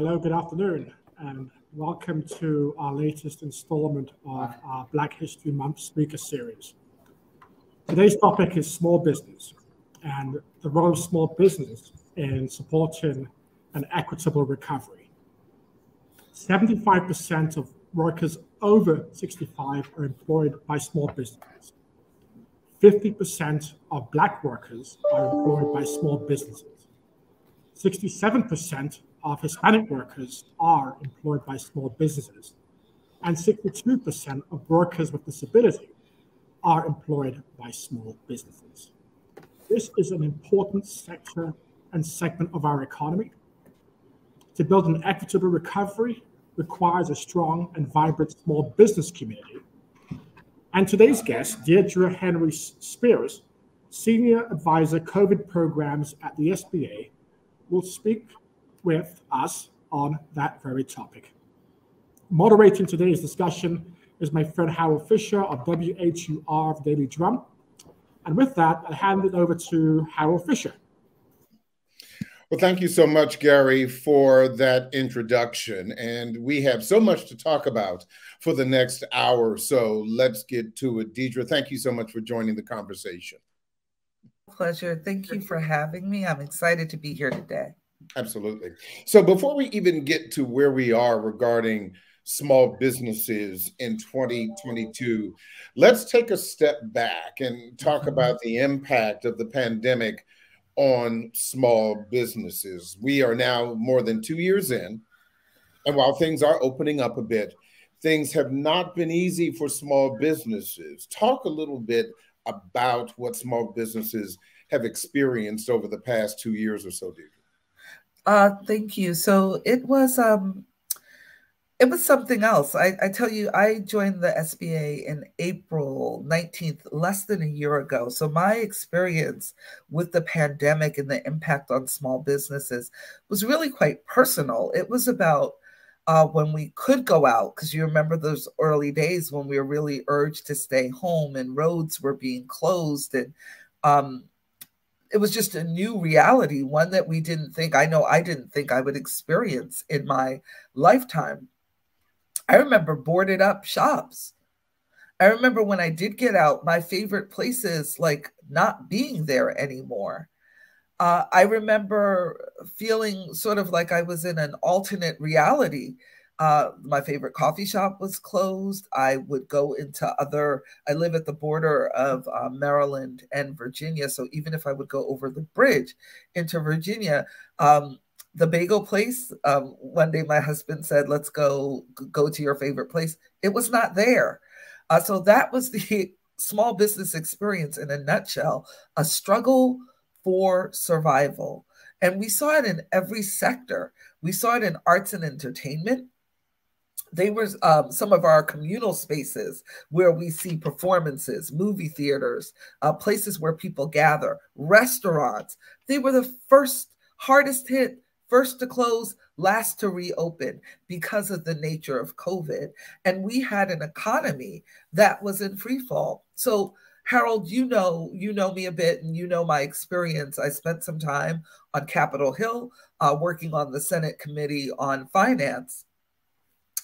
Hello, good afternoon, and welcome to our latest installment of our Black History Month speaker series. Today's topic is small business and the role of small business in supporting an equitable recovery. 75% of workers over 65 are employed by small businesses. 50% of Black workers are employed by small businesses. 67% of Hispanic workers are employed by small businesses, and 62% of workers with disability are employed by small businesses. This is an important sector and segment of our economy. To build an equitable recovery requires a strong and vibrant small business community. And today's guest, Diedra Henry-Spires, Senior Advisor COVID Programs at the SBA, will speak with us on that very topic. Moderating today's discussion is my friend Harold Fisher of WHUR of Daily Drum. And with that, I hand it over to Harold Fisher. Well, thank you so much, Gary, for that introduction. And we have so much to talk about for the next hour or so. Let's get to it. Diedra, thank you so much for joining the conversation. Pleasure. Thank you for having me. I'm excited to be here today. Absolutely. So before we even get to where we are regarding small businesses in 2022, let's take a step back and talk about the impact of the pandemic on small businesses. We are now more than 2 years in, and while things are opening up a bit, things have not been easy for small businesses. Talk a little bit about what small businesses have experienced over the past 2 years or so, Diedra. Thank you. So it was something else. I tell you, I joined the SBA in April 19th, less than a year ago. So my experience with the pandemic and the impact on small businesses was really quite personal. It was about when we could go out, because you remember those early days when we were really urged to stay home and roads were being closed, and it was just a new reality, one that we didn't think, I didn't think I would experience in my lifetime. I remember boarded up shops. I remember when I did get out, my favorite places like not being there anymore. I remember feeling sort of like I was in an alternate reality. My favorite coffee shop was closed. I would go into I live at the border of Maryland and Virginia. So even if I would go over the bridge into Virginia, the bagel place, one day my husband said, let's go to your favorite place. It was not there. So that was the small business experience in a nutshell, a struggle for survival. And we saw it in every sector. We saw it in arts and entertainment. They were some of our communal spaces where we see performances, movie theaters, places where people gather, restaurants. They were the hardest hit, first to close, last to reopen because of the nature of COVID. And we had an economy that was in free fall. So Harold, you know me a bit and you know my experience. I spent some time on Capitol Hill working on the Senate Committee on Finance.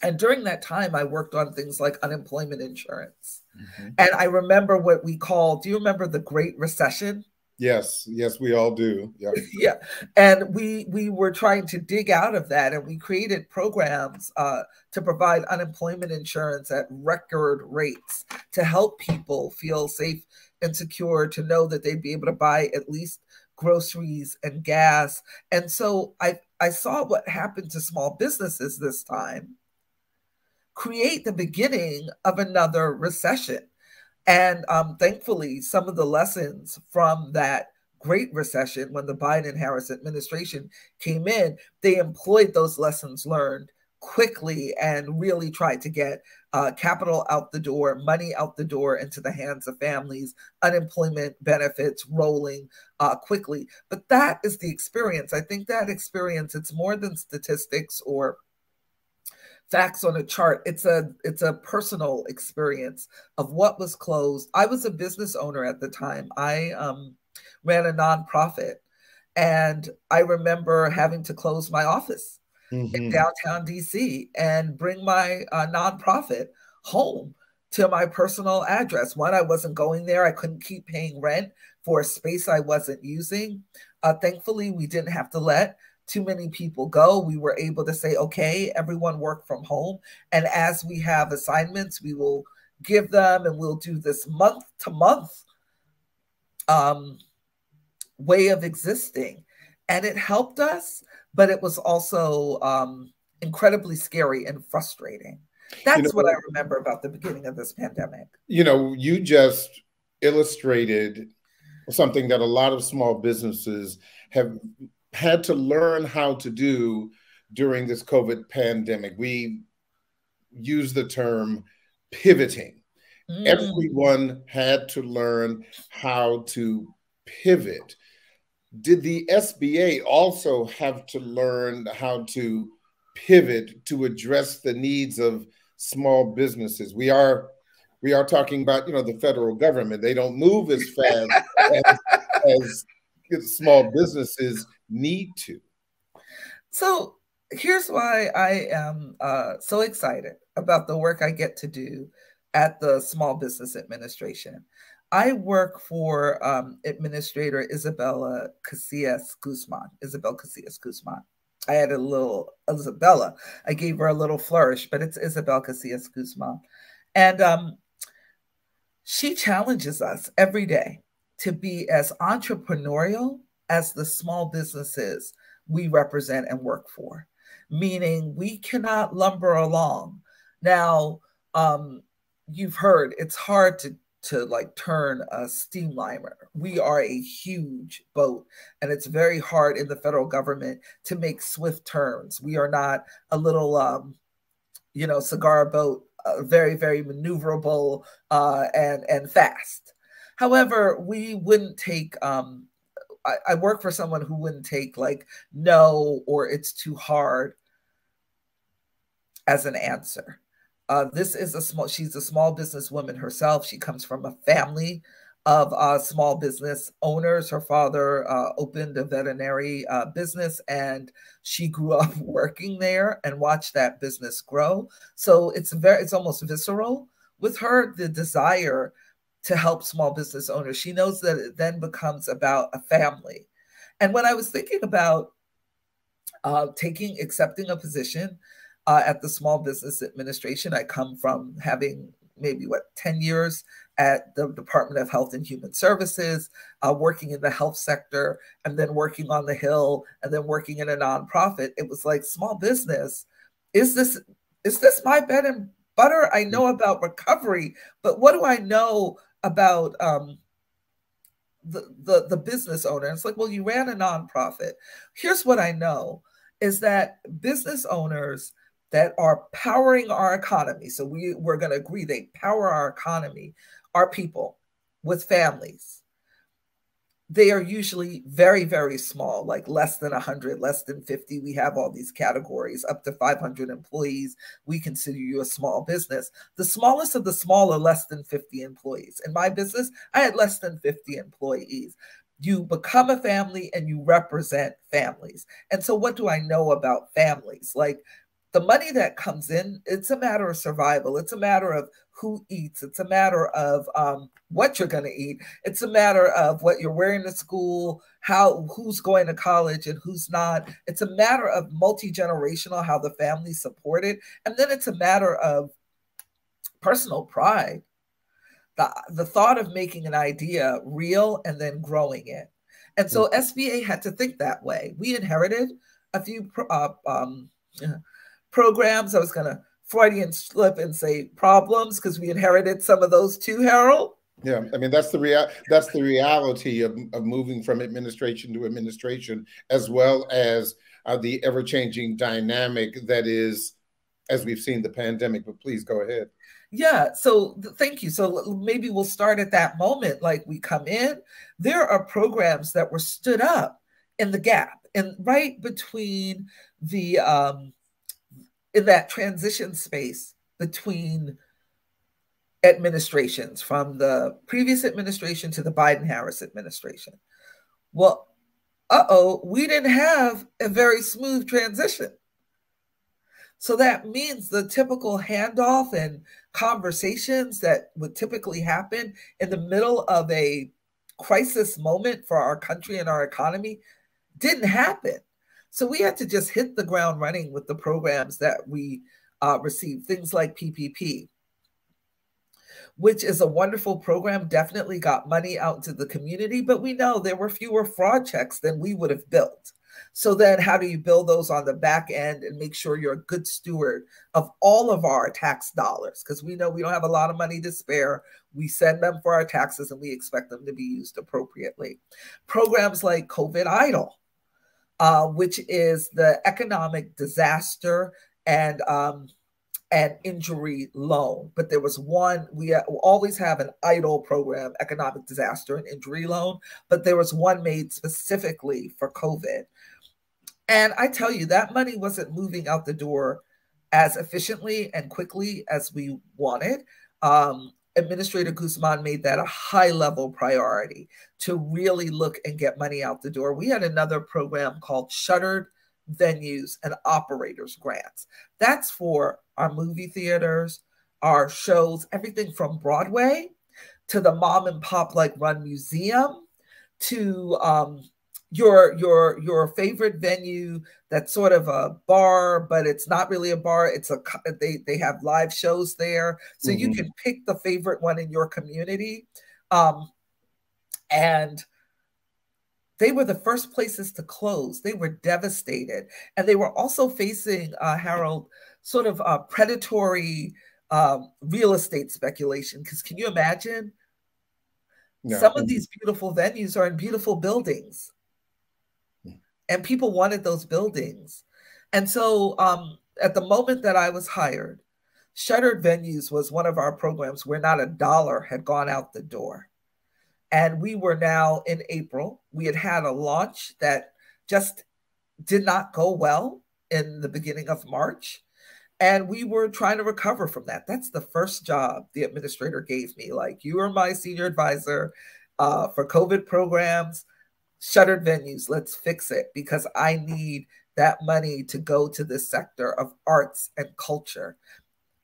And during that time, I worked on things like unemployment insurance. Mm-hmm. And I remember what we call, do you remember the Great Recession? Yes, we all do. Yeah. Yeah. And we were trying to dig out of that, and we created programs to provide unemployment insurance at record rates to help people feel safe and secure, to know that they'd be able to buy at least groceries and gas. And so I saw what happened to small businesses this time create the beginning of another recession. And thankfully, some of the lessons from that Great Recession, when the Biden-Harris administration came in, they employed those lessons learned quickly and really tried to get capital out the door, money out the door into the hands of families, unemployment benefits rolling quickly. But that is the experience. I think that experience, it's more than statistics or facts on a chart. It's a personal experience of what was closed. I was a business owner at the time. I ran a nonprofit, and I remember having to close my office in downtown DC and bring my nonprofit home to my personal address. One, I wasn't going there. I couldn't keep paying rent for a space I wasn't using. Thankfully, we didn't have to let too many people go. We were able to say, okay, everyone work from home. And as we have assignments, we will give them, and we'll do this month to month way of existing. And it helped us, but it was also incredibly scary and frustrating. That's what I remember about the beginning of this pandemic. You just illustrated something that a lot of small businesses have had to learn how to do during this COVID pandemic. We use the term pivoting. Everyone had to learn how to pivot. Did the SBA also have to learn how to pivot to address the needs of small businesses? We are talking about, the federal government. They don't move as fast as small businesses need to. So here's why I am so excited about the work I get to do at the Small Business Administration. I work for Administrator Isabel Casillas Guzman. I had a little Isabella. I gave her a little flourish, but it's Isabel Casillas Guzman. And she challenges us every day to be as entrepreneurial as the small businesses we represent and work for, meaning we cannot lumber along. Now, you've heard it's hard to like turn a steamliner. We are a huge boat, and it's very hard in the federal government to make swift turns. We are not a little, cigar boat, very, very maneuverable and fast. However, we wouldn't take, I work for someone who wouldn't take like no or it's too hard as an answer. She's a small business woman herself. She comes from a family of small business owners. Her father opened a veterinary business, and she grew up working there and watched that business grow. So it's almost visceral with her, the desire to help small business owners. She knows that it then becomes about a family. And when I was thinking about accepting a position at the Small Business Administration, I come from having maybe 10 years at the Department of Health and Human Services, working in the health sector, and then working on the Hill, and then working in a nonprofit. It was like, small business, is this my bread and butter? I know about recovery, but what do I know about the business owner? And it's like, well, you ran a nonprofit. Here's what I know is that business owners that are powering our economy, so we're going to agree they power our economy, are people with families. They are usually very, very small, like less than 100, less than 50. We have all these categories, up to 500 employees. We consider you a small business. The smallest of the small are less than 50 employees. In my business, I had less than 50 employees. You become a family and you represent families. And so what do I know about families? Like, the money that comes in, it's a matter of survival. It's a matter of who eats. It's a matter of what you're going to eat. It's a matter of what you're wearing to school, who's going to college and who's not. It's a matter of multi-generational, how the family's supported. And then it's a matter of personal pride. The thought of making an idea real and then growing it. And so SBA had to think that way. We inherited a few programs. I was going to Freudian slip and say problems, because we inherited some of those too, Harold. Yeah, I mean, that's the reality of moving from administration to administration, as well as the ever-changing dynamic that is, as we've seen, the pandemic. But please go ahead. Yeah, so thank you. So maybe we'll start at that moment. Like, we come in, there are programs that were stood up in the gap, and right between the in that transition space between administrations, from the previous administration to the Biden-Harris administration. Well, we didn't have a very smooth transition. So that means the typical handoff and conversations that would typically happen in the middle of a crisis moment for our country and our economy didn't happen. So we had to just hit the ground running with the programs that we received, things like PPP, which is a wonderful program, definitely got money out into the community, but we know there were fewer fraud checks than we would have built. So then how do you build those on the back end and make sure you're a good steward of all of our tax dollars? Because we know we don't have a lot of money to spare. We send them for our taxes and we expect them to be used appropriately. Programs like COVID Idle, which is the economic disaster and injury loan. But there was one, we always have an EIDL program, economic disaster and injury loan, but there was one made specifically for COVID. And I tell you, that money wasn't moving out the door as efficiently and quickly as we wanted. Administrator Guzman made that a high-level priority to really look and get money out the door. We had another program called Shuttered Venues and Operators Grants. That's for our movie theaters, our shows, everything from Broadway to the mom and pop like run museum to your favorite venue that's sort of a bar, but it's not really a bar. It's they have live shows there, so you can pick the favorite one in your community, and they were the first places to close. They were devastated, and they were also facing Harold, sort of predatory real estate speculation. Because can you imagine? No. Some of these beautiful venues are in beautiful buildings. And people wanted those buildings. And so at the moment that I was hired, Shuttered Venues was one of our programs where not a dollar had gone out the door. And we were now in April. We had a launch that just did not go well in the beginning of March. And we were trying to recover from that. That's the first job the administrator gave me. Like, you are my senior advisor for COVID programs. Shuttered Venues, let's fix it, because I need that money to go to this sector of arts and culture.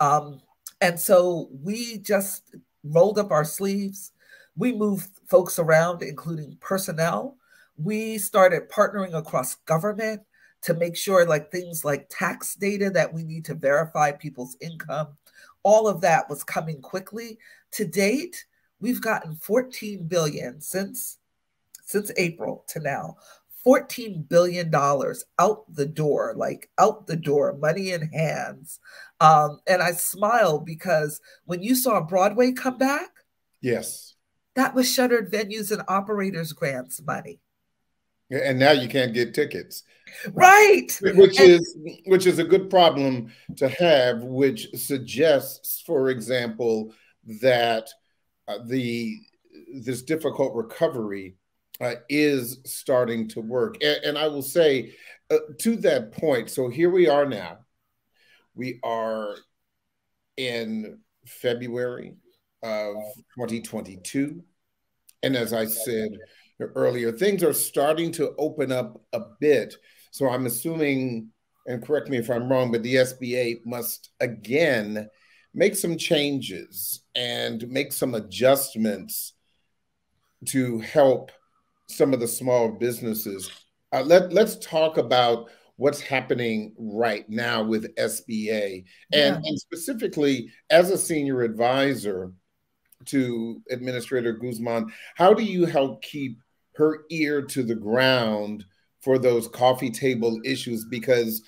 And so we just rolled up our sleeves. We moved folks around, including personnel. We started partnering across government to make sure, like, things like tax data that we need to verify people's income, all of that was coming quickly. To date, we've gotten $14 billion since April to now, $14 billion out the door, like out the door, money in hands. And I smile because when you saw Broadway come back, yes, that was Shuttered Venues and Operators Grants money. And now you can't get tickets. Right. Which is a good problem to have, which suggests, for example, that this difficult recovery is starting to work. And I will say to that point, so here we are now. We are in February of 2022. And as I said earlier, things are starting to open up a bit. So I'm assuming, and correct me if I'm wrong, but the SBA must again make some changes and make some adjustments to help some of the small businesses. Let's talk about what's happening right now with SBA, and specifically as a senior advisor to Administrator Guzman, how do you help keep her ear to the ground for those coffee table issues? Because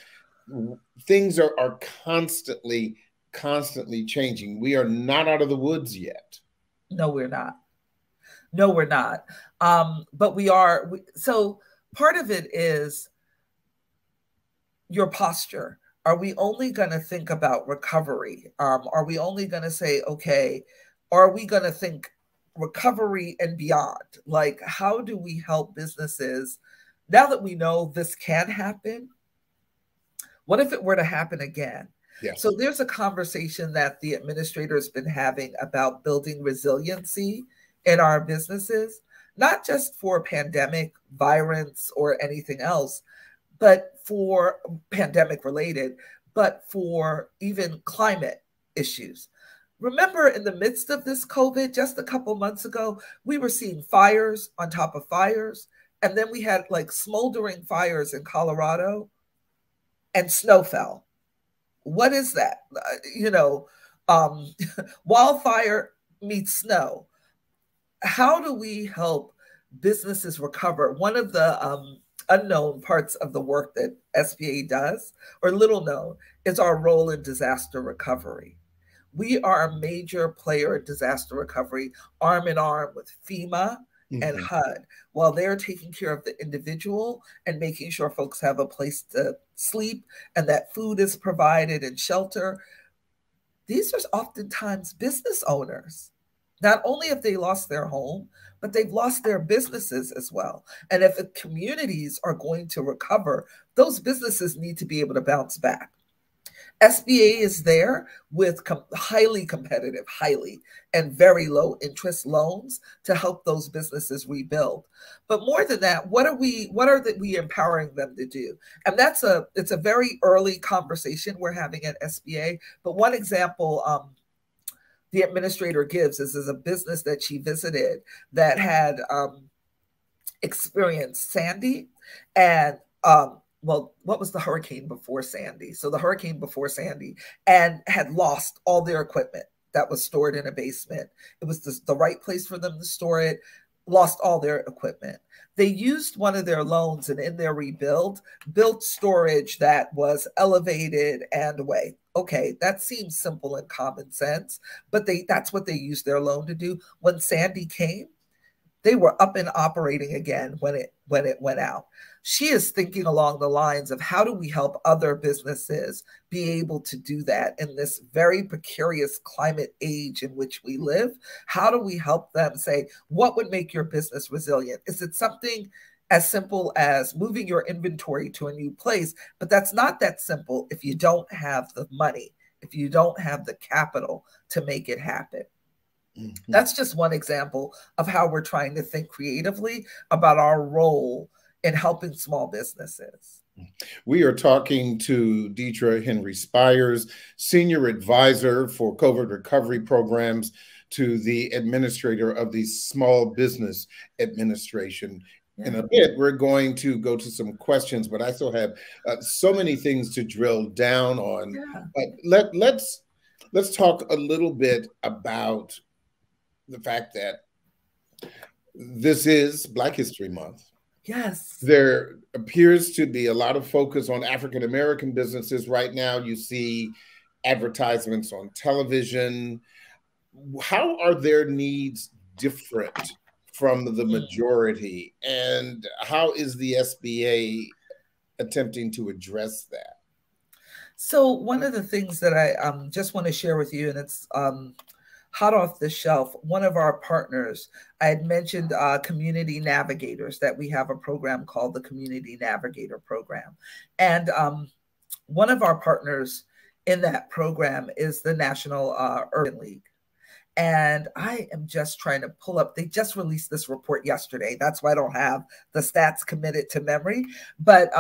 things are constantly changing. We are not out of the woods yet. No, we're not. No, we're not. But we are. So part of it is your posture. Are we only going to think about recovery? Are we only going to say, okay, or are we going to think recovery and beyond? Like, how do we help businesses now that we know this can happen? What if it were to happen again? Yes. So there's a conversation that the administrator has been having about building resiliency in our businesses, not just for pandemic, virus, or anything else, but for pandemic related, but for even climate issues. Remember, in the midst of this COVID, just a couple months ago, we were seeing fires on top of fires. And then we had like smoldering fires in Colorado and snow fell. What is that? Wildfire meets snow. How do we help businesses recover? One of the unknown parts of the work that SBA does, or little known, is our role in disaster recovery. We are a major player in disaster recovery, arm in arm with FEMA and HUD, while they're taking care of the individual and making sure folks have a place to sleep and that food is provided and shelter. These are oftentimes business owners. Not only have they lost their home, but they've lost their businesses as well. And if the communities are going to recover, those businesses need to be able to bounce back. SBA is there with highly competitive, and very low interest loans to help those businesses rebuild. But more than that, what are we empowering them to do? And it's a very early conversation we're having at SBA. But one example the administrator gives is a business that she visited that had experienced Sandy and well, what was the hurricane before Sandy? So the hurricane before Sandy, and had lost all their equipment that was stored in a basement. It was the right place for them to store it, lost all their equipment. They used one of their loans, and in their rebuild, built storage that was elevated and away. Okay, that seems simple and common sense, but that's what they used their loan to do. When Sandy came, they were up and operating again when it went out. She is thinking along the lines of how do we help other businesses be able to do that in this very precarious climate age in which we live? How do we help them say, what would make your business resilient? Is it something as simple as moving your inventory to a new place? But that's not that simple if you don't have the money, if you don't have the capital to make it happen. That's just one example of how we're trying to think creatively about our role in helping small businesses. We are talking to Diedra Henry-Spires, Senior Advisor for COVID Recovery Programs to the Administrator of the Small Business Administration. Yeah. In a bit, we're going to go to some questions, but I still have so many things to drill down on. Yeah. Let's talk a little bit about the fact that this is Black History Month. Yes. There appears to be a lot of focus on African-American businesses right now. You see advertisements on television. How are their needs different from the majority? And how is the SBA attempting to address that? So one of the things that I just want to share with you, and it's hot off the shelf, one of our partners, I had mentioned community navigators, that we have a program called the Community Navigator Program. And one of our partners in that program is the National Urban League. And I am just trying to pull up, they just released this report yesterday. That's why I don't have the stats committed to memory. But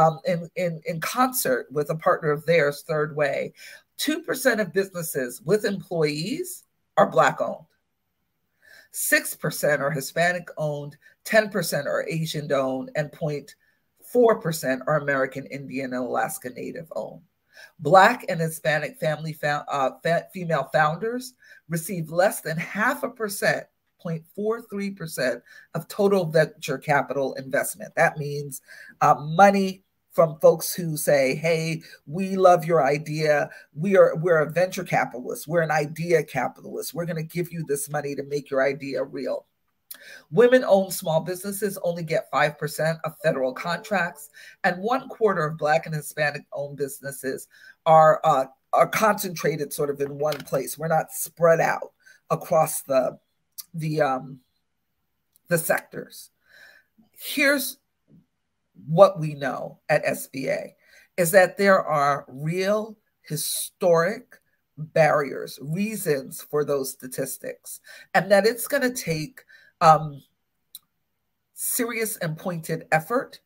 in concert with a partner of theirs, Third Way, 2% of businesses with employees are Black owned. 6% are Hispanic owned, 10% are Asian owned, and 0.4% are American Indian and Alaska Native owned. Black and Hispanic female founders receive less than 0.5%, 0.43% of total venture capital investment. That means money from folks who say, hey, we love your idea. We're a venture capitalist. We're an idea capitalist. We're going to give you this money to make your idea real. Women-owned small businesses only get 5% of federal contracts, and 1/4 of Black and Hispanic-owned businesses are concentrated sort of in one place. We're not spread out across the sectors. Here's what we know at SBA is that there are real historic barriers, reasons for those statistics, and that it's going to take serious and pointed effort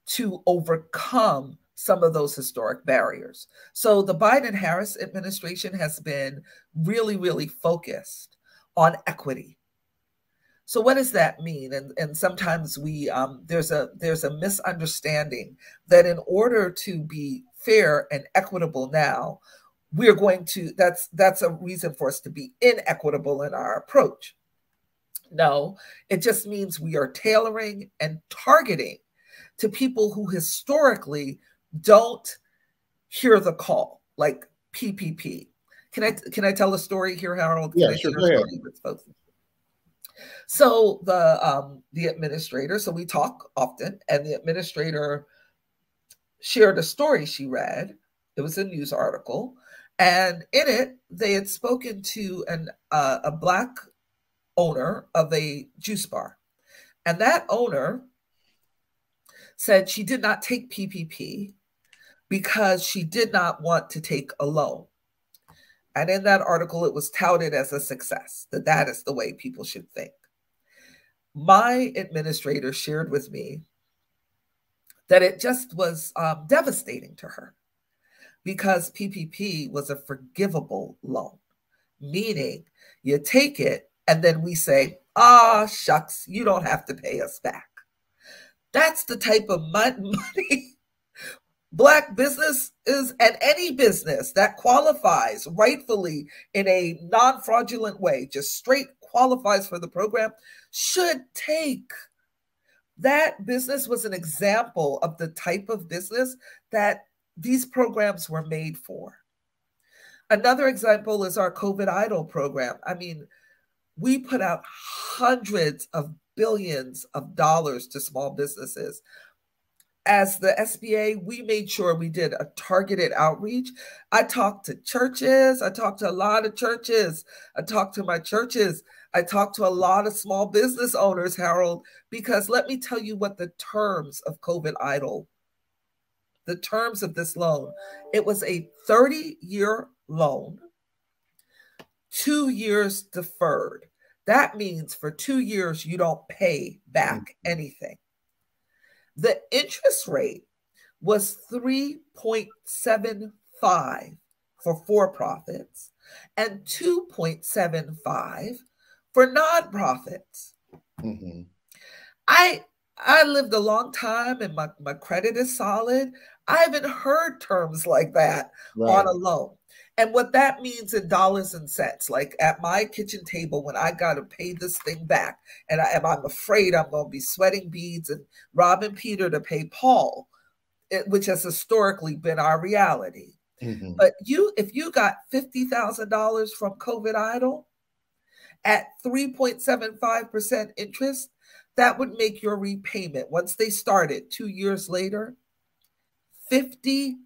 to overcome some of those historic barriers. So the Biden-Harris administration has been really, really focused on equity. So what does that mean? And sometimes there's a misunderstanding that in order to be fair and equitable now, we're going to, that's a reason for us to be inequitable in our approach. No, it just means we are tailoring and targeting to people who historically don't hear the call, like PPP. Can I tell a story here, Harold? Yeah, sure. Go ahead. With folks? So the administrator, so we talk often, and the administrator shared a story she read. It was a news article, and in it they had spoken to a Black owner of a juice bar, and that owner said she did not take PPP because she did not want to take a loan. And in that article, it was touted as a success, that is the way people should think. My administrator shared with me that it just was devastating to her because PPP was a forgivable loan, meaning you take it and then we say, shucks, you don't have to pay us back. That's the type of money Black business is, and any business that qualifies rightfully in a non-fraudulent way, just straight qualifies for the program, should take. That business was an example of the type of business that these programs were made for. Another example is our COVID Idle program. I mean, we put out hundreds of billions of dollars to small businesses. As the SBA, we made sure we did a targeted outreach. I talked to churches. I talked to a lot of churches. I talked to my churches. I talked to a lot of small business owners, Harold, because let me tell you what the terms of COVID Idle, the terms of this loan, it was a 30-year loan, 2 years deferred. That means for 2 years, you don't pay back anything. The interest rate was 3.75 for for-profits and 2.75 for nonprofits. Mm-hmm. I lived a long time and my credit is solid. I haven't heard terms like that on a loan. And what that means in dollars and cents, like at my kitchen table, when I got to pay this thing back, and I'm afraid I'm going to be sweating beads and robbing Peter to pay Paul, which has historically been our reality. Mm-hmm. But if you got $50,000 from COVID Idle at 3.75% interest, that would make your repayment, once they started 2 years later, $50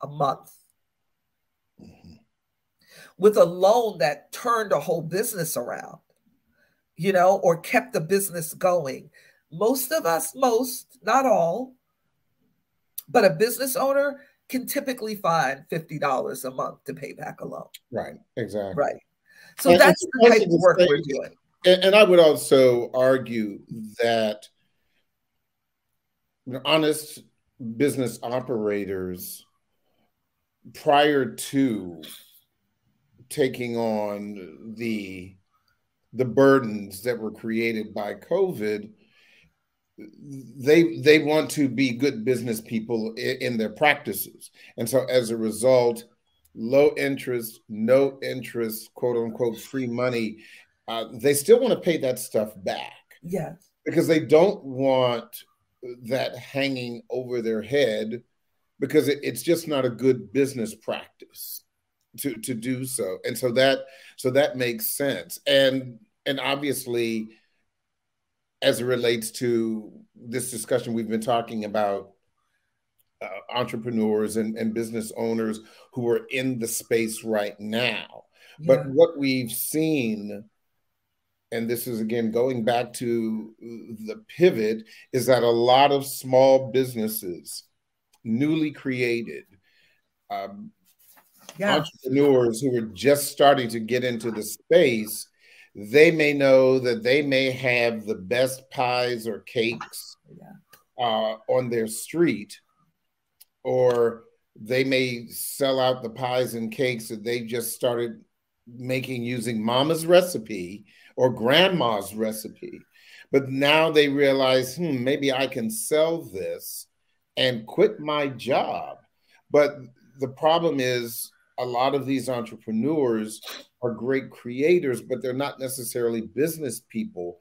a month. With a loan that turned a whole business around, or kept the business going. Most of us, not all, but a business owner can typically find $50 a month to pay back a loan. Right, exactly. Right. So that's the type of work we're doing. And I would also argue that honest business operators, prior to taking on the burdens that were created by COVID, they want to be good business people in their practices. And so as a result, low interest, no interest, quote unquote, free money, they still want to pay that stuff back. Yes. Because they don't want that hanging over their head, because it's just not a good business practice to do so. And so that makes sense. And obviously, as it relates to this discussion, we've been talking about entrepreneurs and business owners who are in the space right now. Yeah. But what we've seen, and this is again going back to the pivot, is that a lot of small businesses, newly created, entrepreneurs who are just starting to get into the space, they may know that they may have the best pies or cakes on their street, or they may sell out the pies and cakes that they just started making using mama's recipe or grandma's recipe. But now they realize, maybe I can sell this and quit my job. But the problem is a lot of these entrepreneurs are great creators, but they're not necessarily business people.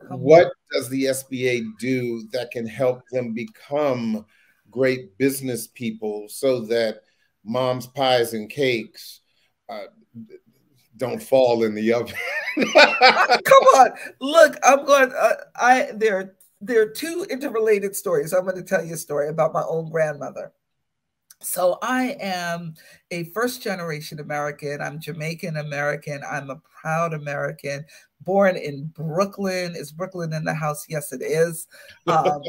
What does the SBA do that can help them become great business people so that mom's pies and cakes don't fall in the oven? Come on, look, I'm going. There are two interrelated stories. I'm going to tell you a story about my own grandmother. So I am a first-generation American. I'm Jamaican American. I'm a proud American, born in Brooklyn. Is Brooklyn in the house? Yes, it is. But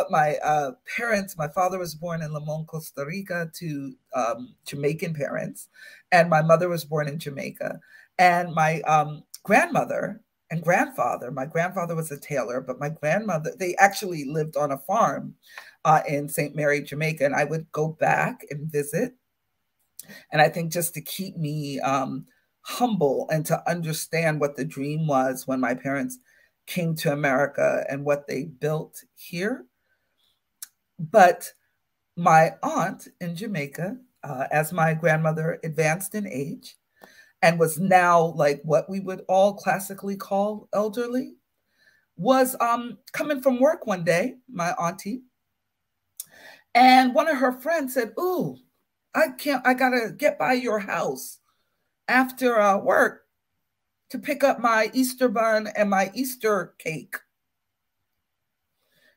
my parents, my father was born in Limon, Costa Rica, to Jamaican parents, and my mother was born in Jamaica. And my grandmother and grandfather, my grandfather was a tailor, but my grandmother, they actually lived on a farm in St. Mary, Jamaica, and I would go back and visit. And I think just to keep me humble and to understand what the dream was when my parents came to America and what they built here. But my aunt in Jamaica, as my grandmother advanced in age and was now like what we would all classically call elderly, was coming from work one day, my auntie, and one of her friends said, "Ooh, I gotta get by your house after work to pick up my Easter bun and my Easter cake."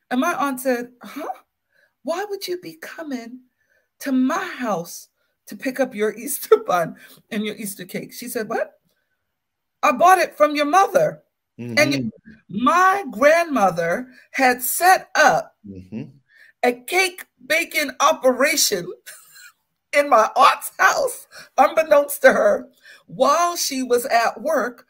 And my aunt said, "Huh? Why would you be coming to my house to pick up your Easter bun and your Easter cake?" She said, "What? I bought it from your mother." And my grandmother had set up a cake baking operation in my aunt's house, unbeknownst to her, while she was at work.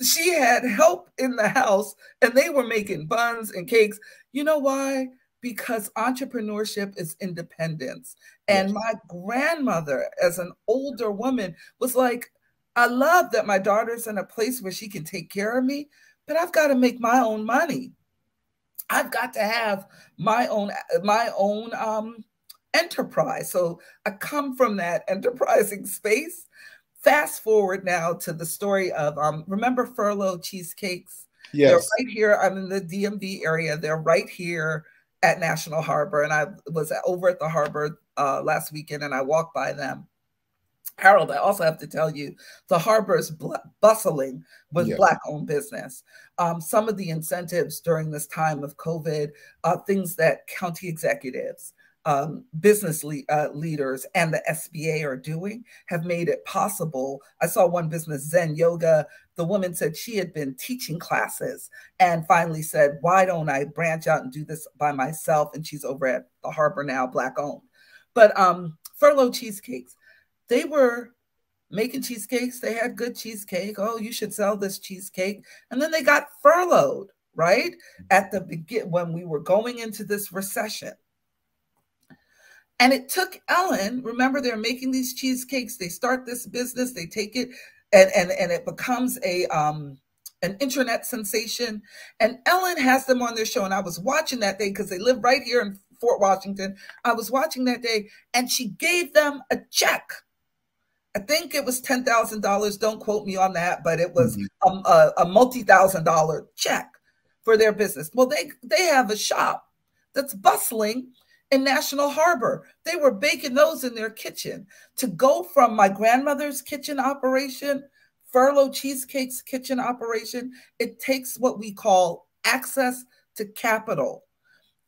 She had help in the house and they were making buns and cakes. You know why? Because entrepreneurship is independence. And my grandmother, as an older woman, was like, "I love that my daughter's in a place where she can take care of me, but I've got to make my own money. I've got to have my own enterprise." So I come from that enterprising space. Fast forward now to the story of remember Furlough cheesecakes? Yes. They're right here. I'm in the DMV area. They're right here at National Harbor, and I was over at the harbor last weekend, and I walked by them. Harold, I also have to tell you, the harbor is bustling with Black-owned business. Some of the incentives during this time of COVID, things that county executives, business leaders, and the SBA are doing have made it possible. I saw one business, Zen Yoga. The woman said she had been teaching classes and finally said, "Why don't I branch out and do this by myself?" And she's over at the harbor now, Black-owned. But Furlough cheesecakes, they were making cheesecakes. They had good cheesecake. "Oh, you should sell this cheesecake." And then they got furloughed, right? At the beginning, when we were going into this recession. And it took Ellen, remember, they're making these cheesecakes. They start this business, they take it, and it becomes an internet sensation. And Ellen has them on their show. And I was watching that day because they live right here in Fort Washington. I was watching that day, and she gave them a check. I think it was $10,000. Don't quote me on that, but it was a multi-$1,000 check for their business. Well, they have a shop that's bustling in National Harbor. They were baking those in their kitchen. To go from my grandmother's kitchen operation, Furlough Cheesecake's kitchen operation, it takes what we call access to capital.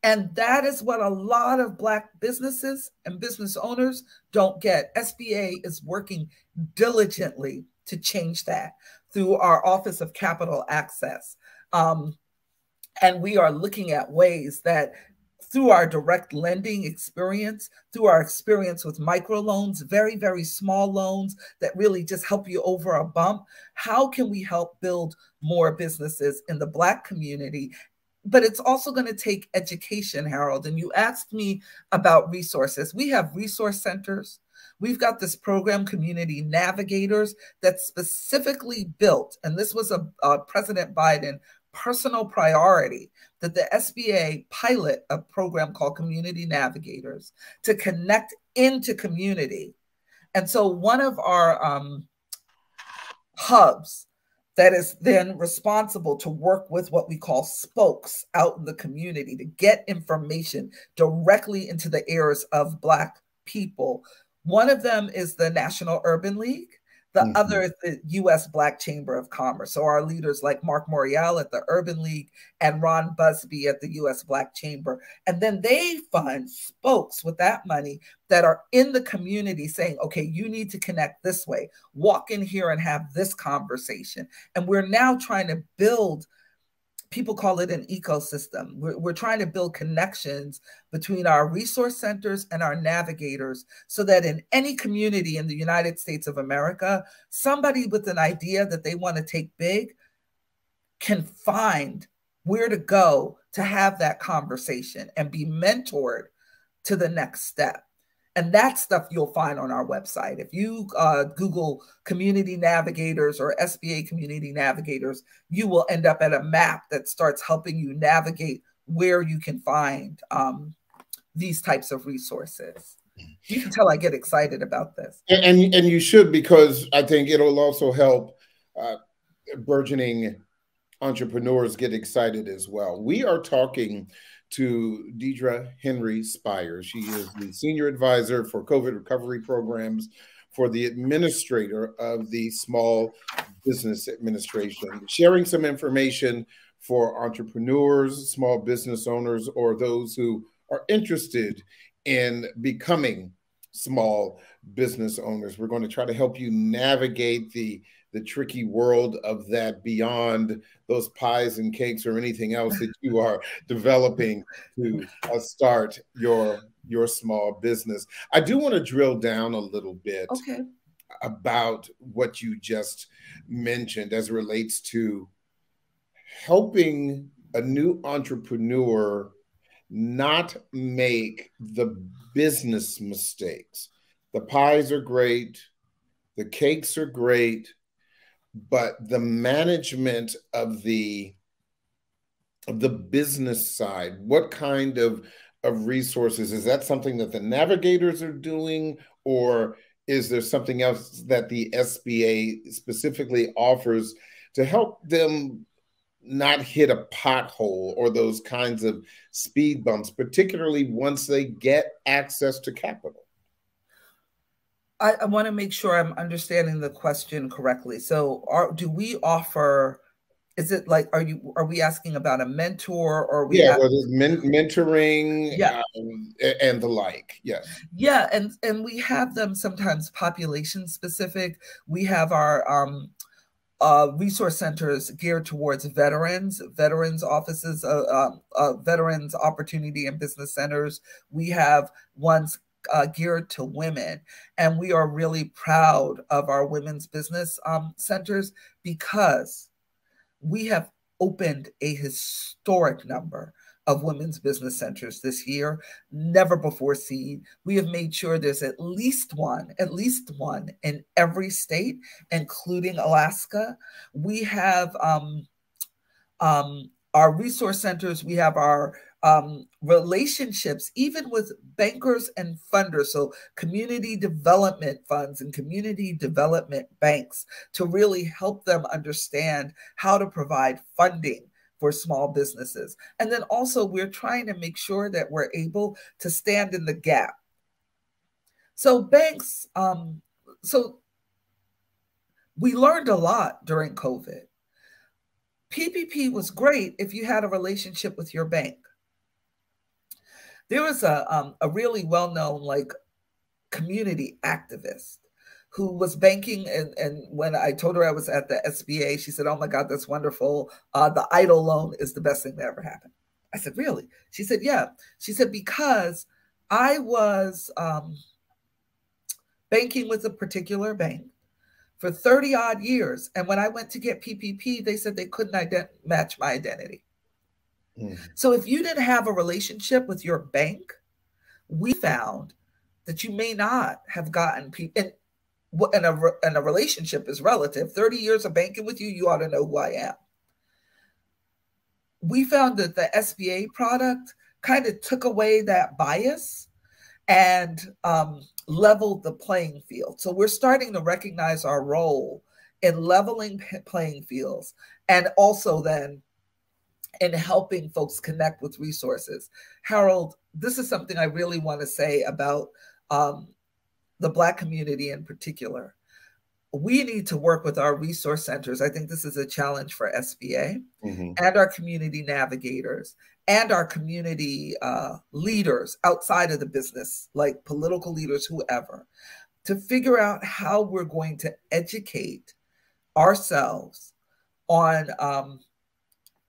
And that is what a lot of Black businesses and business owners don't get. SBA is working diligently to change that through our Office of Capital Access. And we are looking at ways that through our direct lending experience, through our experience with microloans, very, very small loans that really just help you over a bump, how can we help build more businesses in the Black community but it's also going to take education, Harold. And you asked me about resources. We have resource centers. We've got this program, Community Navigators, that's specifically built, and this was a President Biden personal priority, that the SBA pilot a program called Community Navigators to connect into community. And so one of our hubs that is then responsible to work with what we call spokes out in the community to get information directly into the ears of Black people. One of them is the National Urban League. The other is the U.S. Black Chamber of Commerce. So our leaders like Mark Morial at the Urban League and Ron Busby at the U.S. Black Chamber. And then they fund spokes with that money that are in the community saying, okay, you need to connect this way. Walk in here and have this conversation. And we're now trying to build, people call it an ecosystem. We're trying to build connections between our resource centers and our navigators so that in any community in the United States of America, somebody with an idea that they want to take big can find where to go to have that conversation and be mentored to the next step. And that stuff you'll find on our website. If you Google Community Navigators or SBA Community Navigators, you will end up at a map that starts helping you navigate where you can find these types of resources. You can tell I get excited about this. And you should, because I think it'll also help burgeoning entrepreneurs get excited as well. We are talking to Diedra Henry-Spires. She is the Senior Advisor for COVID Recovery Programs for the Administrator of the Small Business Administration, sharing some information for entrepreneurs, small business owners, or those who are interested in becoming small business owners. We're going to try to help you navigate the tricky world of that beyond those pies and cakes or anything else that you are developing to start your small business. I do want to drill down a little bit about what you just mentioned as it relates to helping a new entrepreneur not make the business mistakes. The pies are great, the cakes are great, but the management of the business side, what kind of resources, is that something that the navigators are doing, or is there something else that the SBA specifically offers to help them not hit a pothole or those kinds of speed bumps, particularly once they get access to capital? I want to make sure I'm understanding the question correctly. So do we offer, is it like, are we asking about a mentor, or mentoring, and the like? Yes. Yeah. And we have them sometimes population specific. We have our resource centers geared towards veterans offices, veterans opportunity and business centers. We have ones geared to women. And we are really proud of our women's business centers because we have opened a historic number of women's business centers this year, never before seen. We have made sure there's at least one in every state, including Alaska. We have our resource centers, we have our relationships, even with bankers and funders, so community development funds and community development banks, to really help them understand how to provide funding for small businesses. And then also we're trying to make sure that we're able to stand in the gap. So banks, so we learned a lot during COVID. PPP was great if you had a relationship with your bank. There was a really well-known community activist who was banking, and when I told her I was at the SBA, she said, "Oh my God, that's wonderful. The EIDL loan is the best thing that ever happened." I said, "Really?" She said, "Yeah." She said, "Because I was banking with a particular bank for 30 odd years. And when I went to get PPP, they said they couldn't match my identity. So if you didn't have a relationship with your bank, we found that you may not have gotten people. And a relationship is relative. 30 years of banking with you, you ought to know who I am. We found that the SBA product kind of took away that bias and leveled the playing field. So we're starting to recognize our role in leveling playing fields, and also then in helping folks connect with resources. Harold, this is something I really want to say about the Black community in particular. We need to work with our resource centers. I think this is a challenge for SBA and our community navigators and our community leaders outside of the business, like political leaders, whoever, to figure out how we're going to educate ourselves on,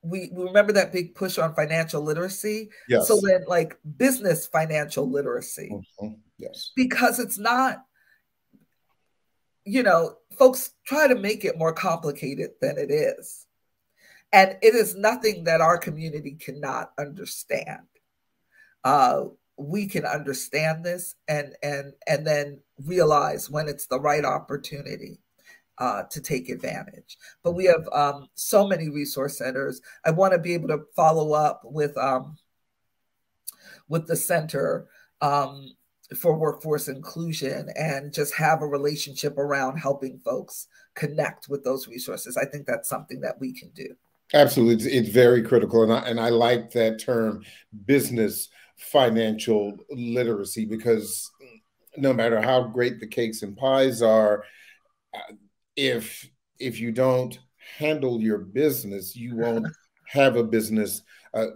we remember that big push on financial literacy. Yes. So then like business financial literacy, yes, because it's not, you know, folks try to make it more complicated than it is. And it is nothing that our community cannot understand. We can understand this and then realize when it's the right opportunity to take advantage. But we have so many resource centers. I want to be able to follow up with the Center for Workforce Inclusion and just have a relationship around helping folks connect with those resources. I think that's something that we can do. Absolutely. It's very critical. And I like that term, business financial literacy, because no matter how great the cakes and pies are, if you don't handle your business, you won't have a business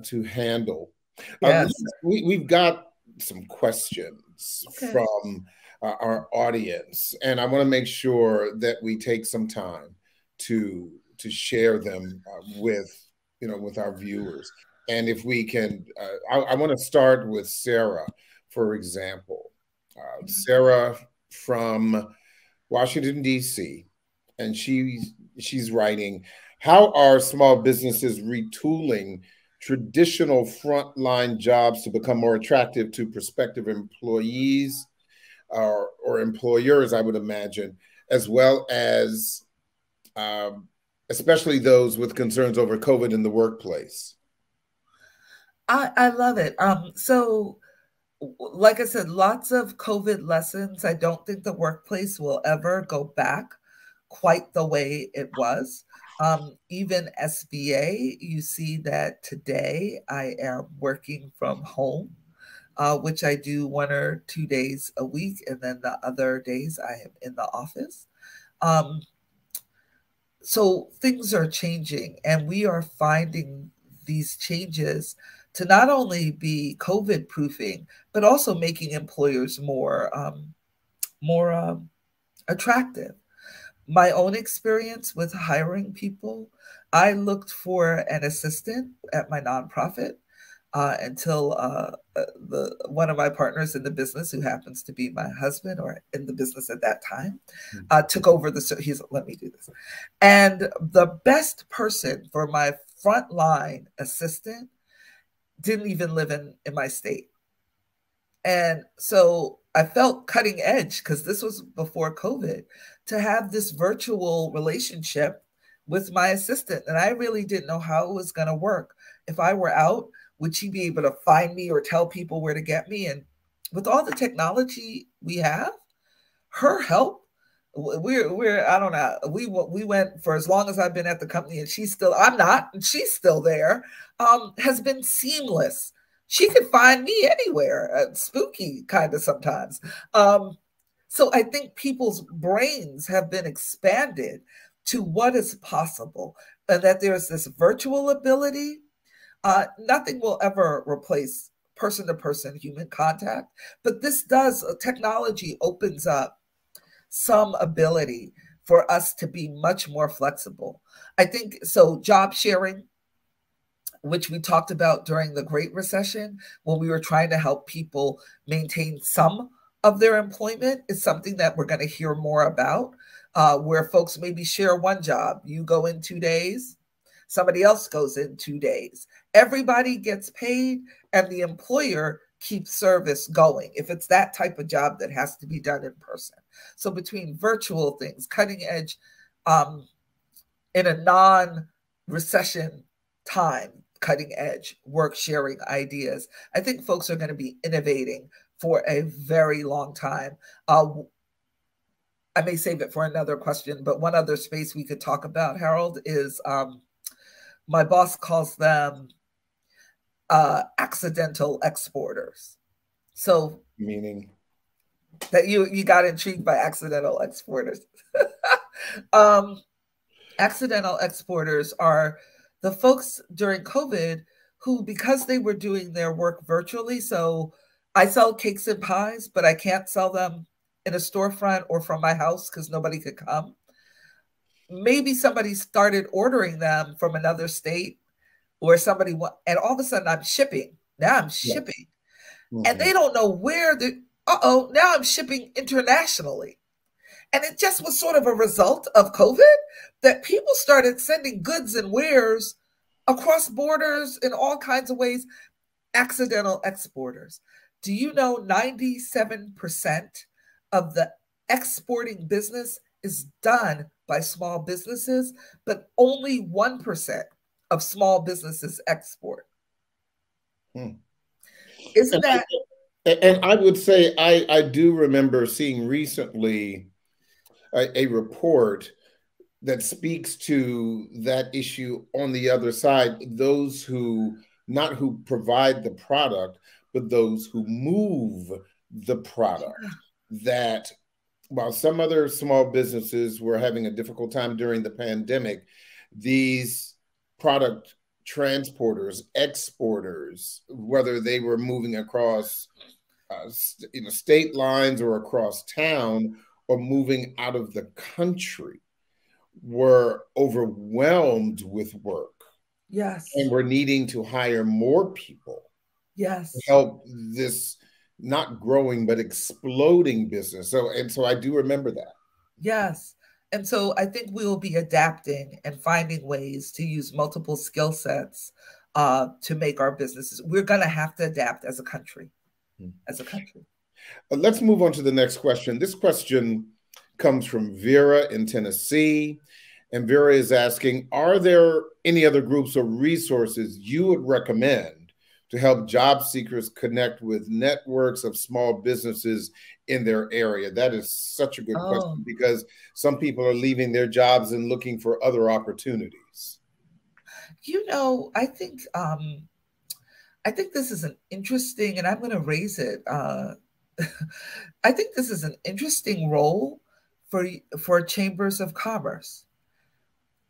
to handle. Yes. We've got some questions from our audience, and I want to make sure that we take some time to share them with our viewers. And if we can, I want to start with Sarah, for example. Sarah from Washington, D.C., and she's writing, how are small businesses retooling traditional frontline jobs to become more attractive to prospective employees or employers, I would imagine, as well as especially those with concerns over COVID in the workplace? I love it. So like I said, lots of COVID lessons. I don't think the workplace will ever go back quite the way it was. Even SBA, you see that today I am working from home, which I do 1 or 2 days a week. And then the other days I am in the office. So things are changing, and we are finding these changes to not only be COVID proofing, but also making employers more attractive. My own experience with hiring people, I looked for an assistant at my nonprofit until one of my partners in the business, who happens to be my husband, or in the business at that time, took over he's let me do this. And the best person for my frontline assistant didn't even live in my state. And so I felt cutting edge, because this was before COVID, to have this virtual relationship with my assistant. And I really didn't know how it was going to work. If I were out, would she be able to find me or tell people where to get me? And with all the technology we have, her help, we're I don't know. We went for as long as I've been at the company, and I'm not, and she's still there, has been seamless. She could find me anywhere, spooky kind of sometimes. So I think people's brains have been expanded to what is possible, and that there's this virtual ability. Nothing will ever replace person-to-person human contact, but technology opens up some ability for us to be much more flexible. I think so. Job sharing, which we talked about during the Great Recession, when we were trying to help people maintain some of their employment, is something that we're going to hear more about, where folks maybe share one job. You go in 2 days, Somebody else goes in 2 days. Everybody gets paid, and the employer keeps service going if it's that type of job that has to be done in person. So between virtual things, cutting edge, in a non-recession time, cutting edge work sharing ideas, I think folks are going to be innovating for a very long time. I may save it for another question, but one other space we could talk about, Harold, is my boss calls them accidental exporters. So meaning that you got intrigued by accidental exporters. Accidental exporters are the folks during COVID who, because they were doing their work virtually, so I sell cakes and pies, but I can't sell them in a storefront or from my house because nobody could come. Maybe somebody started ordering them from another state, or somebody, and all of a sudden I'm shipping. Now I'm shipping. Mm-hmm. And they don't know where now I'm shipping internationally. And it just was sort of a result of COVID that people started sending goods and wares across borders in all kinds of ways. Accidental exporters. Do you know 97% of the exporting business is done by small businesses, but only 1% of small businesses export? Isn't that? And I would say I do remember seeing recently a report that speaks to that issue on the other side, those who, not who provide the product, but those who move the product. That while some other small businesses were having a difficult time during the pandemic, these product transporters, exporters, whether they were moving across state lines or across town or moving out of the country, were overwhelmed with work. Yes. And were needing to hire more people. Yes. To help this not growing but exploding business. So I do remember that. Yes. And so I think we will be adapting and finding ways to use multiple skill sets to make our businesses. We're going to have to adapt as a country. Let's move on to the next question. This question comes from Vera in Tennessee. And Vera is asking, are there any other groups or resources you would recommend to help job seekers connect with networks of small businesses in their area? That is such a good question, because some people are leaving their jobs and looking for other opportunities. You know, I think this is an interesting, and I'm going to raise it. I think this is an interesting role for chambers of commerce.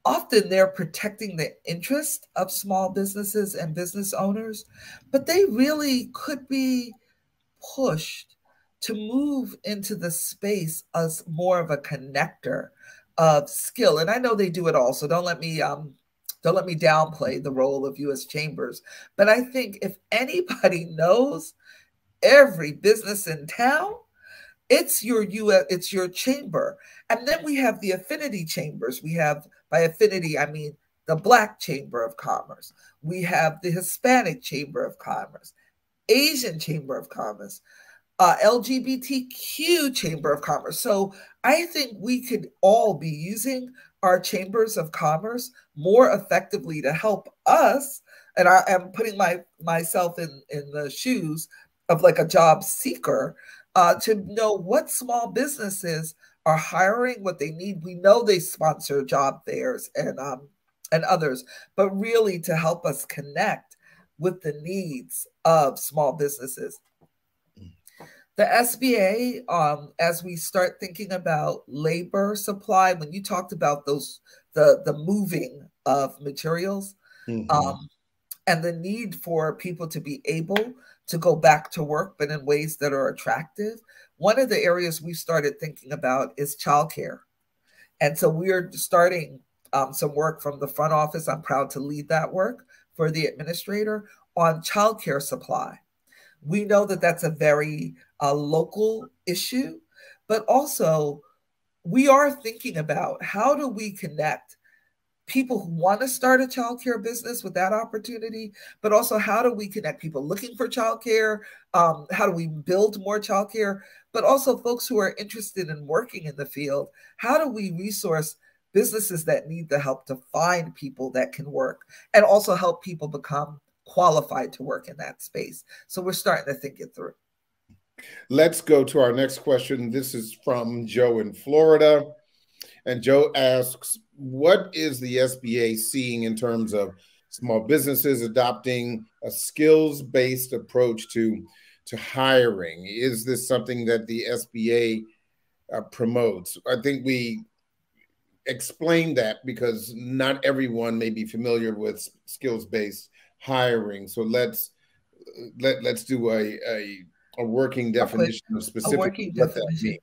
Often they're protecting the interest of small businesses and business owners, but they really could be pushed to move into the space as more of a connector of skill. And I know they do it all, so don't let me downplay the role of U.S. chambers. But I think if anybody knows every business in town, it's your chamber. And then we have the affinity chambers. We have, by affinity, I mean the Black Chamber of Commerce. We have the Hispanic Chamber of Commerce, Asian Chamber of Commerce, LGBTQ Chamber of Commerce. So I think we could all be using our chambers of commerce more effectively to help us. And I am putting myself in the shoes of like a job seeker, to know what small businesses are hiring, what they need. We know they sponsor job fairs and others, but really to help us connect with the needs of small businesses. The SBA, as we start thinking about labor supply, when you talked about the moving of materials, and the need for people to be able to go back to work, but in ways that are attractive. One of the areas we started thinking about is childcare. And so we're starting some work from the front office. I'm proud to lead that work for the administrator on childcare supply. We know that that's a very local issue, but also we are thinking about how do we connect people who want to start a childcare business with that opportunity, but also how do we connect people looking for childcare? How do we build more childcare? But also folks who are interested in working in the field, how do we resource businesses that need the help to find people that can work and also help people become qualified to work in that space? So we're starting to think it through. Let's go to our next question. This is from Joe in Florida. And Joe asks, what is the SBA seeing in terms of small businesses adopting a skills-based approach to hiring? Is this something that the SBA promotes? I think we explained that because not everyone may be familiar with skills-based hiring. So let's do a working definition of specifically what that means.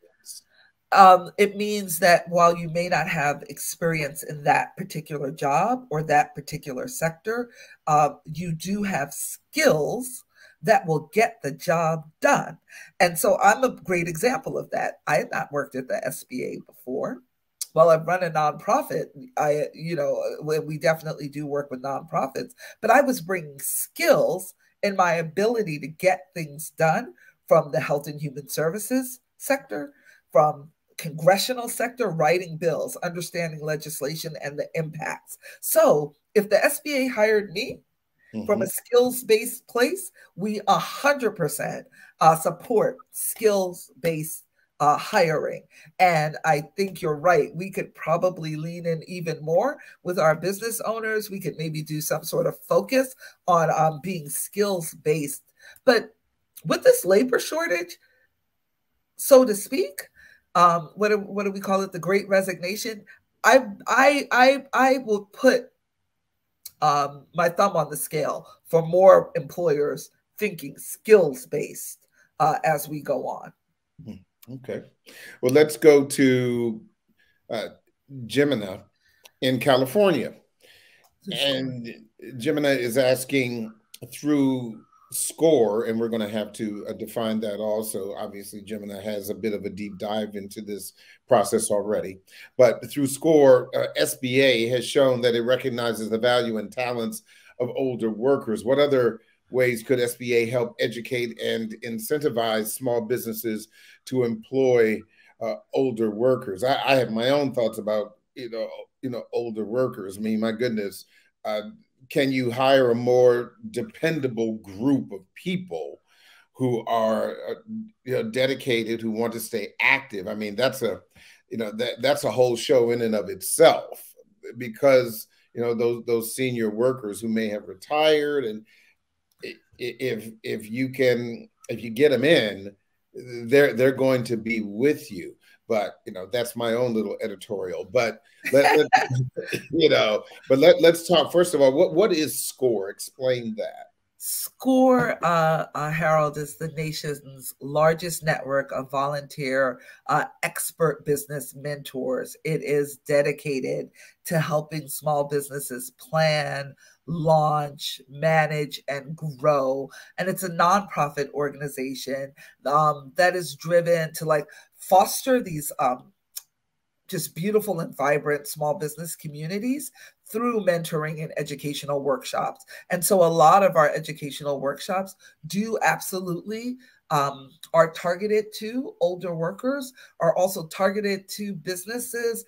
It means that while you may not have experience in that particular job or that particular sector, you do have skills that will get the job done. And so I'm a great example of that. I had not worked at the SBA before. While I've run a nonprofit, we definitely do work with nonprofits, but I was bringing skills in my ability to get things done from the health and human services sector, from congressional sector, writing bills, understanding legislation and the impacts. So if the SBA hired me from a skills-based place, we 100% support skills-based hiring. And I think you're right. We could probably lean in even more with our business owners. We could maybe do some sort of focus on being skills-based. But with this labor shortage, so to speak, what do we call it? The Great Resignation. I will put my thumb on the scale for more employers thinking skills-based as we go on. Okay. Well, let's go to Jimena in California. And Jimena is asking through SCORE, and we're going to have to define that also. Obviously, Jimena has a bit of a deep dive into this process already. But through SCORE, SBA has shown that it recognizes the value and talents of older workers. What other ways could SBA help educate and incentivize small businesses to employ older workers? I have my own thoughts about older workers. I mean, my goodness, can you hire a more dependable group of people who are dedicated, who want to stay active? I mean, that's a whole show in and of itself, because those senior workers who may have retired, and if you get them in, they're going to be with you. But that's my own little editorial. But let's talk first of all. What is SCORE? Explain that. SCORE, Harold, is the nation's largest network of volunteer expert business mentors. It is dedicated to helping small businesses plan, launch, manage, and grow. And it's a nonprofit organization that is driven to foster these just beautiful and vibrant small business communities through mentoring and educational workshops. And so a lot of our educational workshops do absolutely are targeted to older workers, are also targeted to businesses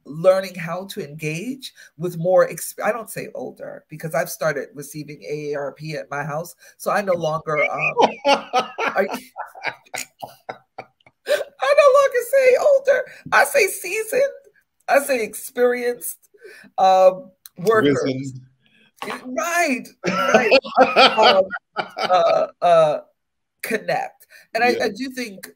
learning how to engage with more, I don't say older, because I've started receiving AARP at my house. So I no longer, I no longer say older. I say seasoned. I say experienced workers. Right. Connect. And I do think,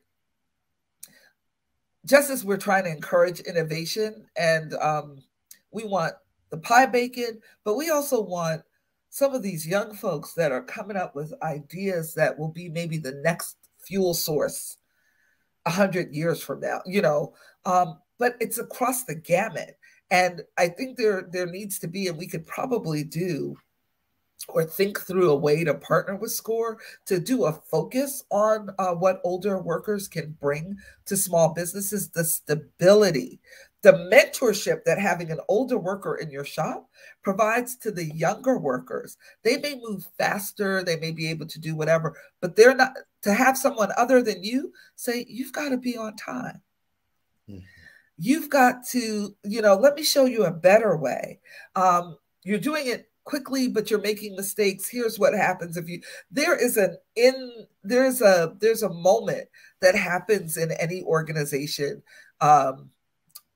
just as we're trying to encourage innovation, and we want the pie bacon, but we also want some of these young folks that are coming up with ideas that will be maybe the next fuel source 100 years from now, but it's across the gamut. And I think there needs to be, and we could probably do or think through a way to partner with SCORE to do a focus on what older workers can bring to small businesses, the stability the mentorship that having an older worker in your shop provides to the younger workers. They may move faster, they may be able to do whatever, but they're not, to have someone other than you say, you've got to be on time. Mm-hmm. You've got to, let me show you a better way. You're doing it quickly, but you're making mistakes. Here's what happens if you, there's a moment that happens in any organization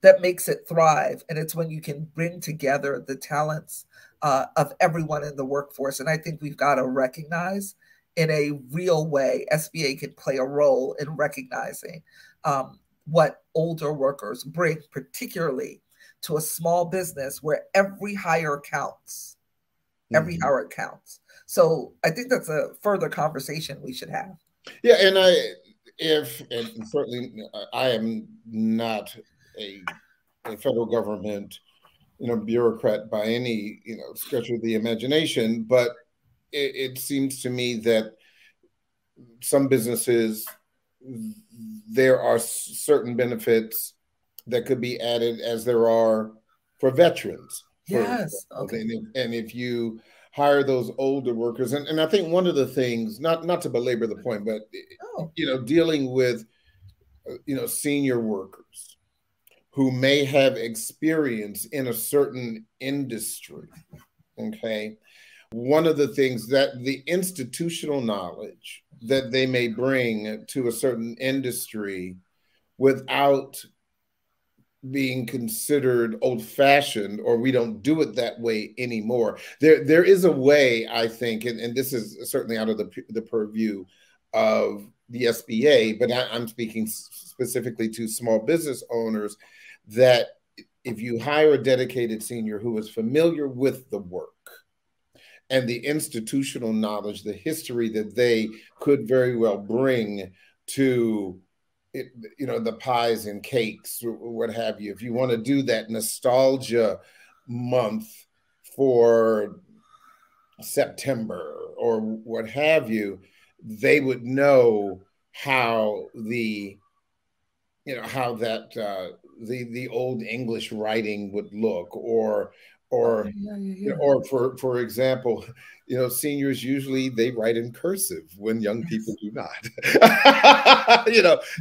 that makes it thrive. And it's when you can bring together the talents of everyone in the workforce. And I think we've got to recognize in a real way, SBA can play a role in recognizing what older workers bring, particularly to a small business where every hire counts. Every hour counts. So I think that's a further conversation we should have. Yeah, and certainly I am not a federal government, bureaucrat by any, stretch of the imagination, but it seems to me that some businesses, there are certain benefits that could be added as there are for veterans. Yes. Okay. And if you hire those older workers, and I think one of the things, not to belabor the point, but dealing with senior workers who may have experience in a certain industry. Okay. One of the things that the institutional knowledge that they may bring to a certain industry without being considered old-fashioned, or we don't do it that way anymore. There is a way, I think, and this is certainly out of the purview of the SBA, but I'm speaking specifically to small business owners, that if you hire a dedicated senior who is familiar with the work and the institutional knowledge, the history that they could very well bring to the pies and cakes, or what have you. If you want to do that nostalgia month for September or what have you, they would know how the old English writing would look, or for example, seniors usually they write in cursive when young people do not.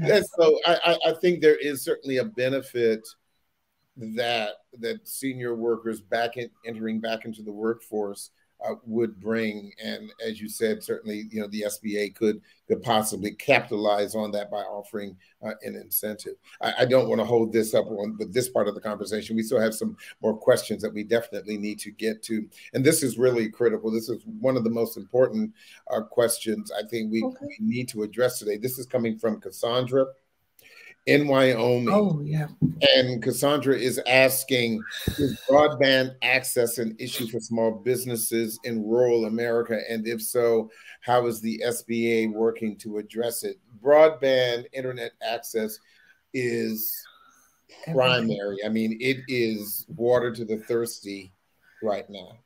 And so I think there is certainly a benefit that senior workers entering back into the workforce would bring. And as you said, certainly, the SBA could possibly capitalize on that by offering an incentive. I don't want to hold this up with this part of the conversation. We still have some more questions that we definitely need to get to. And this is really critical. This is one of the most important questions I think we need to address today. This is coming from Cassandra in Wyoming. Oh, yeah. And Cassandra is asking, is broadband access an issue for small businesses in rural America? And if so, how is the SBA working to address it? Broadband internet access is primary. I mean, it is water to the thirsty right now.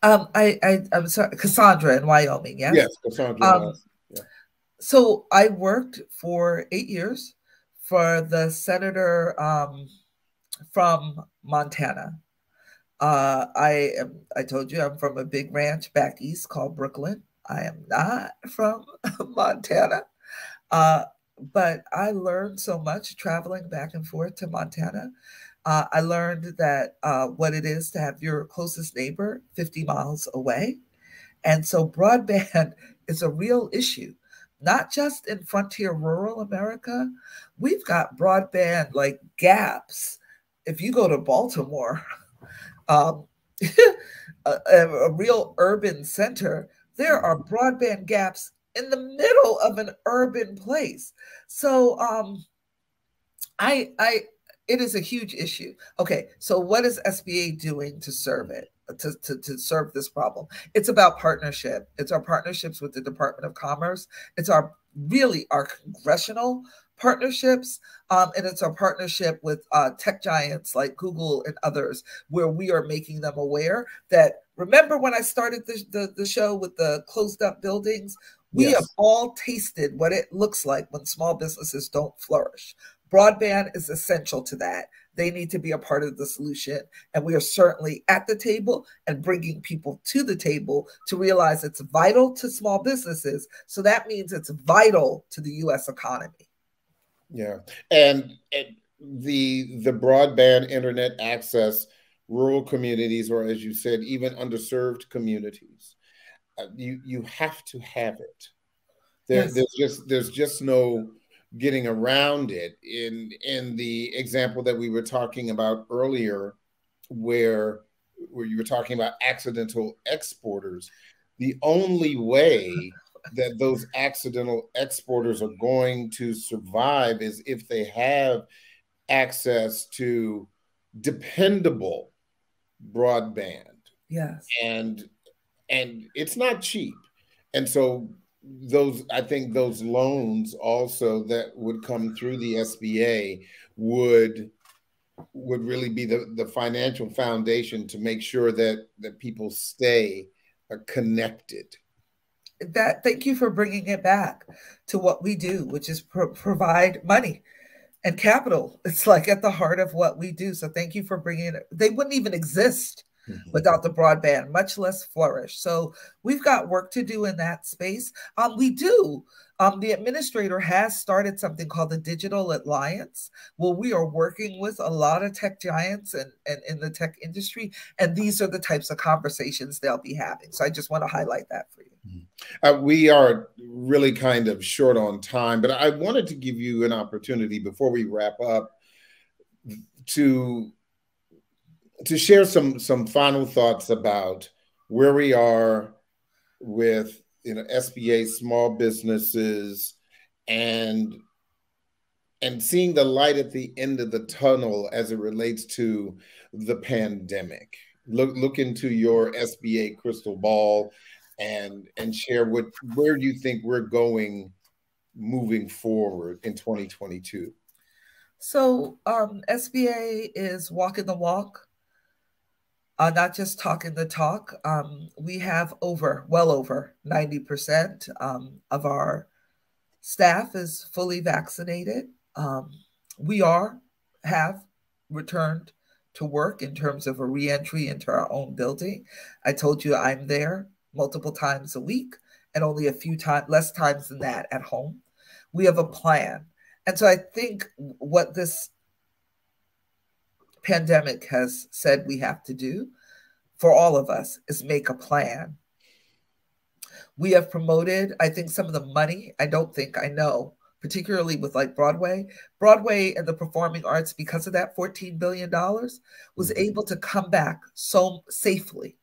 I'm sorry, Cassandra in Wyoming, yes? Yes, Cassandra. Yeah. So I worked for 8 years for the senator from Montana. I told you I'm from a big ranch back east called Brooklyn. I am not from Montana, but I learned so much traveling back and forth to Montana. I learned that what it is to have your closest neighbor 50 miles away. And so broadband is a real issue. Not just in frontier rural America, we've got broadband like gaps. If you go to Baltimore, a real urban center, there are broadband gaps in the middle of an urban place. So it is a huge issue. Okay, so what is SBA doing to serve it? To serve this problem? It's about partnership. It's our partnerships with the Department of Commerce. It's our congressional partnerships, and it's our partnership with tech giants like Google and others, where we are making them aware that, remember when I started the show with the closed up buildings? We have Yes. all tasted what it looks like when small businesses don't flourish. Broadband is essential to that. They need to be a part of the solution. And we are certainly at the table and bringing people to the table to realize it's vital to small businesses. So that means it's vital to the U.S. economy. Yeah. And the broadband internet access, rural communities, or as you said, even underserved communities, you have to have it. Yes. There's just no getting around it. In the example that we were talking about earlier, where you were talking about accidental exporters, the only way that those accidental exporters are going to survive is if they have access to dependable broadband. Yes. And it's not cheap. And so I think those loans also that would come through the SBA would really be the financial foundation to make sure that people stay connected. Thank you for bringing it back to what we do, which is provide money and capital. It's like at the heart of what we do. So thank you for bringing it. They wouldn't even exist without the broadband, much less flourish. So we've got work to do in that space. We do. The administrator has started something called the Digital Alliance. Well, we are working with a lot of tech giants and in the tech industry, and these are the types of conversations they'll be having. So I just want to highlight that for you. We are really kind of short on time, but I wanted to give you an opportunity before we wrap up to share some final thoughts about where we are with SBA small businesses and seeing the light at the end of the tunnel as it relates to the pandemic. Look into your SBA crystal ball and share where you think we're going moving forward in 2022. So SBA is walking the walk, not just talking the talk. We have well over 90% of our staff is fully vaccinated. We have returned to work in terms of a reentry into our own building. I told you I'm there multiple times a week and only less times than that at home. We have a plan. And so I think what this pandemic has said we have to do for all of us is make a plan. We have promoted, I think, some of the money. I know, particularly with like Broadway and the performing arts, because of that $14 billion, was able to come back so safely.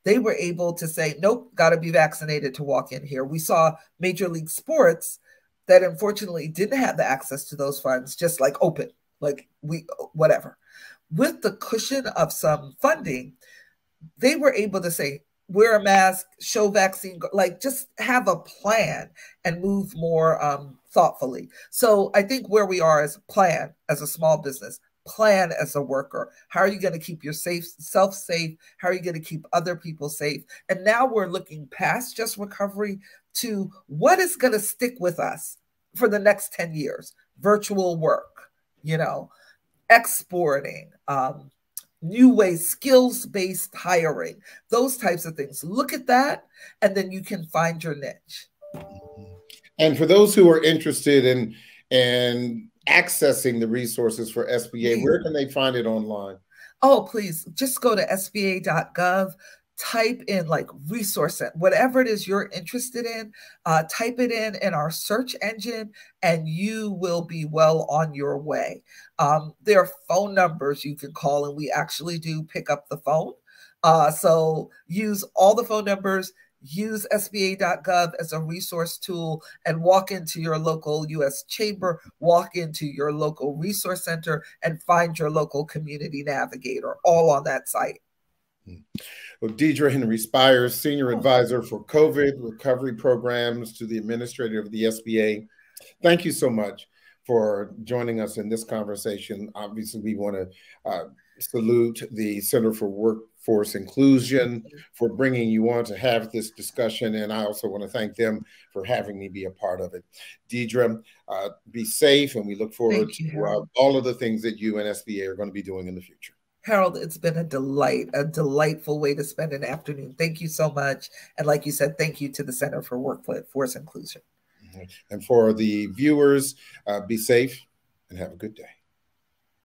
They were able to say, nope, got to be vaccinated to walk in here. We saw Major League Sports that unfortunately didn't have the access to those funds, just like open, like whatever. With the cushion of some funding, they were able to say, wear a mask, show vaccine, like just have a plan and move more thoughtfully. So I think where we are is plan as a small business, plan as a worker. How are you going to keep yourself safe? How are you going to keep other people safe? And now we're looking past just recovery to what is going to stick with us for the next 10 years. Virtual work, exporting, new ways, skills-based hiring, those types of things. Look at that, and then you can find your niche. And for those who are interested in accessing the resources for SBA, where can they find it online? Oh, please, just go to sba.gov, type in like resource, whatever it is you're interested in, type it in our search engine, and you will be well on your way. There are phone numbers you can call, and we actually do pick up the phone. So use all the phone numbers, use sba.gov as a resource tool, and walk into your local U.S. chamber, walk into your local resource center, and find your local community navigator, all on that site. Well, Diedra Henry-Spires, Senior Advisor for COVID Recovery Programs to the Administrator of the SBA. Thank you so much for joining us in this conversation. Obviously, we want to salute the Center for Workforce Inclusion for bringing you on to have this discussion. And I also want to thank them for having me be a part of it. Diedra, be safe, and we look forward to all of the things that you and SBA are going to be doing in the future. Harold, it's been a delight, a delightful way to spend an afternoon. Thank you so much. And like you said, thank you to the Center for Workforce Inclusion. And for the viewers, be safe and have a good day.